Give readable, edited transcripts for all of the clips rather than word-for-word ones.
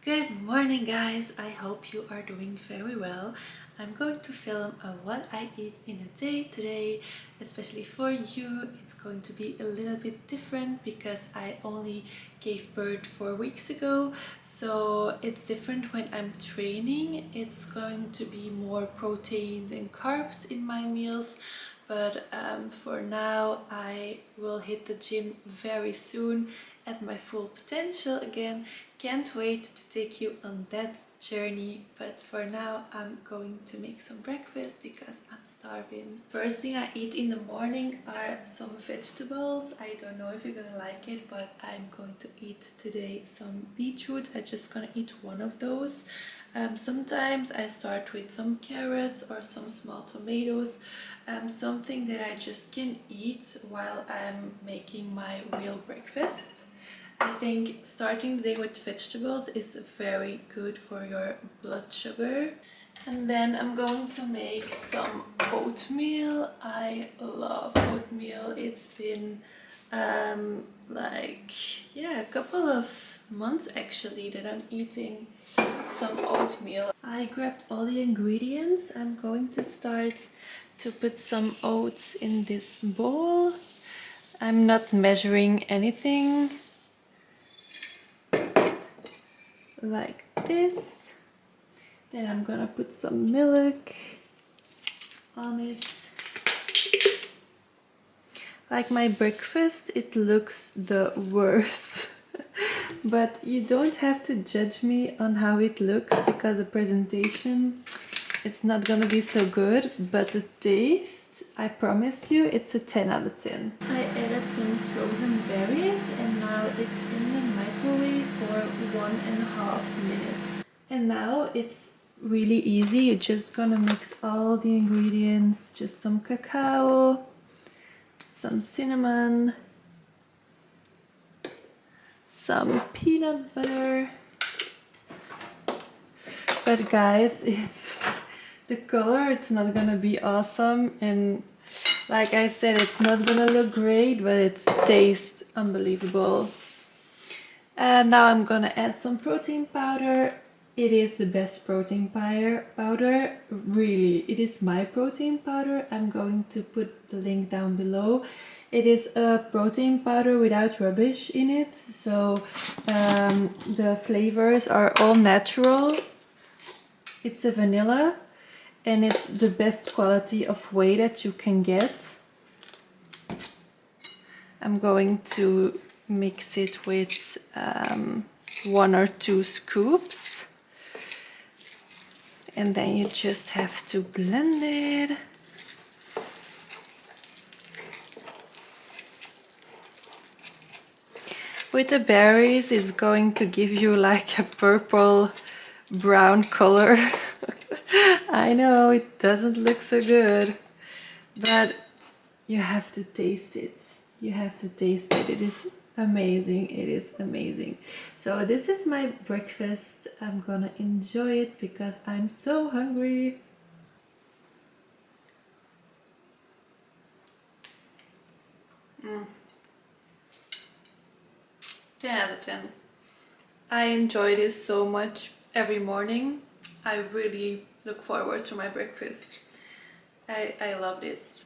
Good morning guys, I hope you are doing very well. I'm going to film what I eat in a day today, especially for you. It's going to be a little bit different because I only gave birth 4 weeks ago, so it's different when I'm training. It's going to be more proteins and carbs in my meals, but for now I will hit the gym very soon at my full potential again. Can't wait to take you on that journey, but for now I'm going to make some breakfast because I'm starving. First thing I eat in the morning are some vegetables. I don't know if you're gonna like it, but I'm going to eat today some beetroot. I'm just gonna eat one of those. Sometimes I start with some carrots or some small tomatoes, something that I just can eat while I'm making my real breakfast. I think starting the day with vegetables is very good for your blood sugar. And then I'm going to make some oatmeal. I love oatmeal. It's been a couple of months actually that I'm eating some oatmeal. I grabbed all the ingredients. I'm going to start to put some oats in this bowl. I'm not measuring anything. Like this. Then I'm gonna put some milk on it. Like my breakfast, it looks the worst. But you don't have to judge me on how it looks because the presentation, it's not gonna be so good, but the taste, I promise you, it's a 10 out of 10. I added some frozen berries and now it's in the microwave for 1.5 minutes. And now it's really easy. You're just gonna mix all the ingredients, just some cacao, some cinnamon, some peanut butter. But guys, it's the color, it's not gonna be awesome, and like I said, it's not gonna look great, but it tastes unbelievable. And now I'm gonna add some protein powder. It is the best protein powder, really. It is my protein powder. I'm going to put the link down below. It is a protein powder without rubbish in it, so the flavors are all natural. It's a vanilla and it's the best quality of whey that you can get. I'm going to mix it with 1 or 2 scoops. And then you just have to blend it. With the berries, it's going to give you like a purple brown color. I know it doesn't look so good, but you have to taste it. You have to taste it. It is amazing. It is amazing. So this is my breakfast. I'm gonna enjoy it because I'm so hungry. Mm. 10 out of 10. I enjoy this so much every morning. I really look forward to my breakfast. I love this.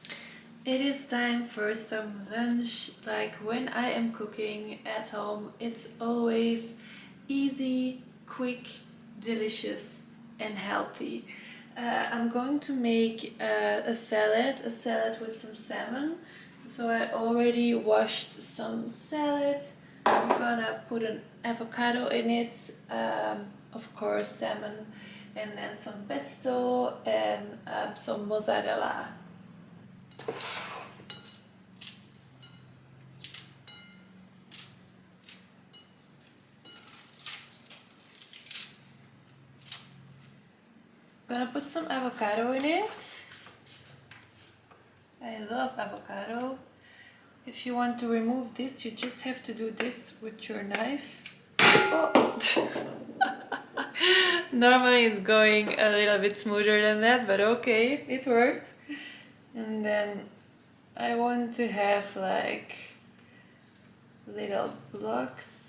It is time for some lunch. Like when I am cooking at home, it's always easy, quick, delicious and healthy. I'm going to make a salad with some salmon. So I already washed some salad. I'm gonna put an avocado in it, of course salmon, and then some pesto and some mozzarella. Gonna put some avocado in it. I love avocado. If you want to remove this, you just have to do this with your knife. Oh. Normally it's going a little bit smoother than that, but okay, it worked. And then I want to have like little blocks.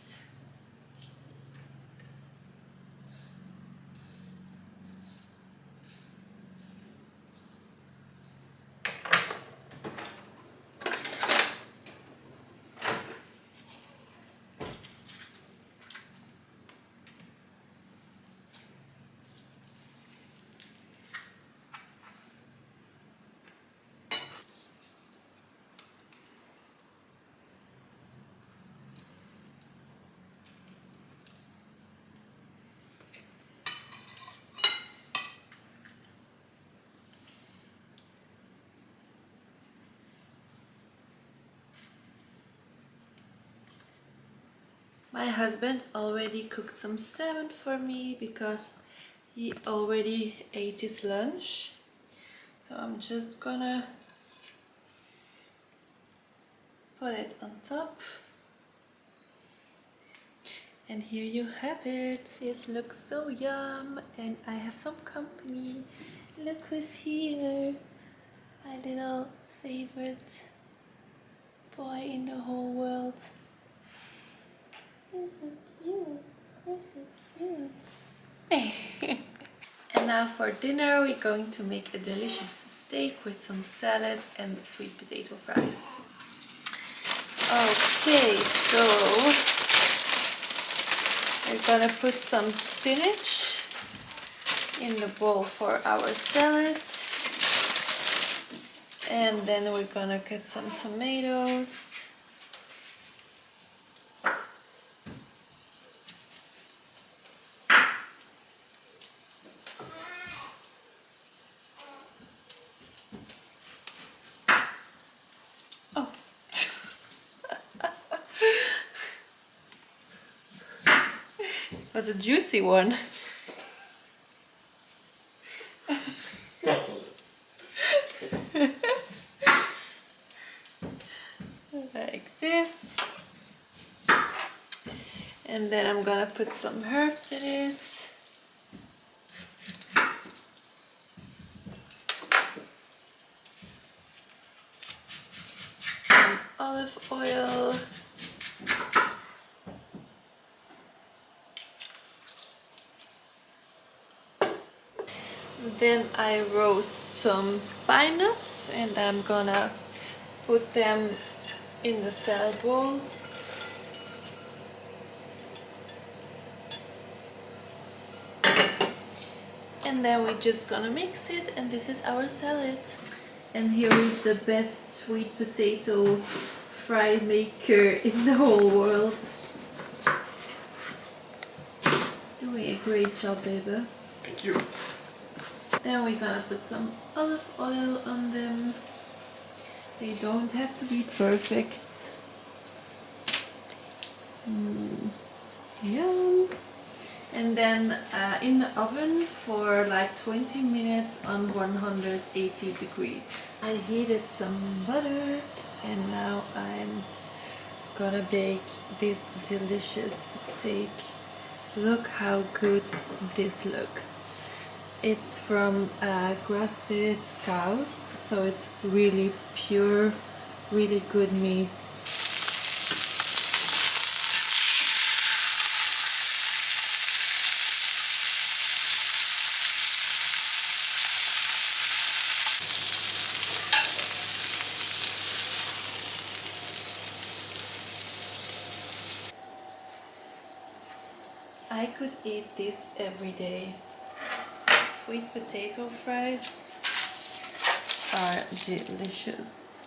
My husband already cooked some salmon for me because he already ate his lunch. So I'm just gonna put it on top. And here you have it. This looks so yum, and I have some company. Look who's here. My little favorite boy in the whole world. He's so cute. He's so cute. And now for dinner we're going to make a delicious steak with some salad and sweet potato fries. Okay, so we're gonna put some spinach in the bowl for our salad. And then we're gonna cut some tomatoes. Oh. It was a juicy one. Like this. And then I'm gonna put some herbs in it. Some olive oil. Then I roast some pine nuts and I'm gonna put them in the salad bowl. And then we're just gonna mix it, and this is our salad. And here is the best sweet potato fry maker in the whole world. Doing a great job, baby. Thank you. Then we're gonna put some olive oil on them. They don't have to be perfect. Yum. And then in the oven for like 20 minutes on 180 degrees. I heated some butter and now I'm gonna bake this delicious steak. Look how good this looks. It's from grass-fed cows, so it's really pure, really good meat. I could eat this every day. Sweet potato fries are delicious.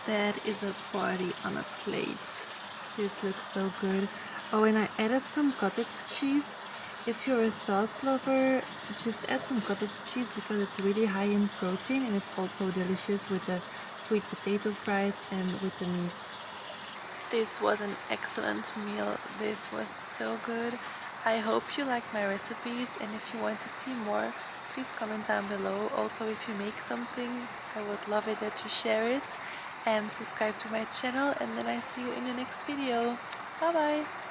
That is a party on a plate. This looks so good. Oh, and I added some cottage cheese. If you're a sauce lover, just add some cottage cheese because it's really high in protein and it's also delicious with the sweet potato fries and with the meats. This was an excellent meal. This was so good. I hope you like my recipes, and if you want to see more, please comment down below. Also, if you make something, I would love it that you share it and subscribe to my channel, and then I see you in the next video. Bye bye.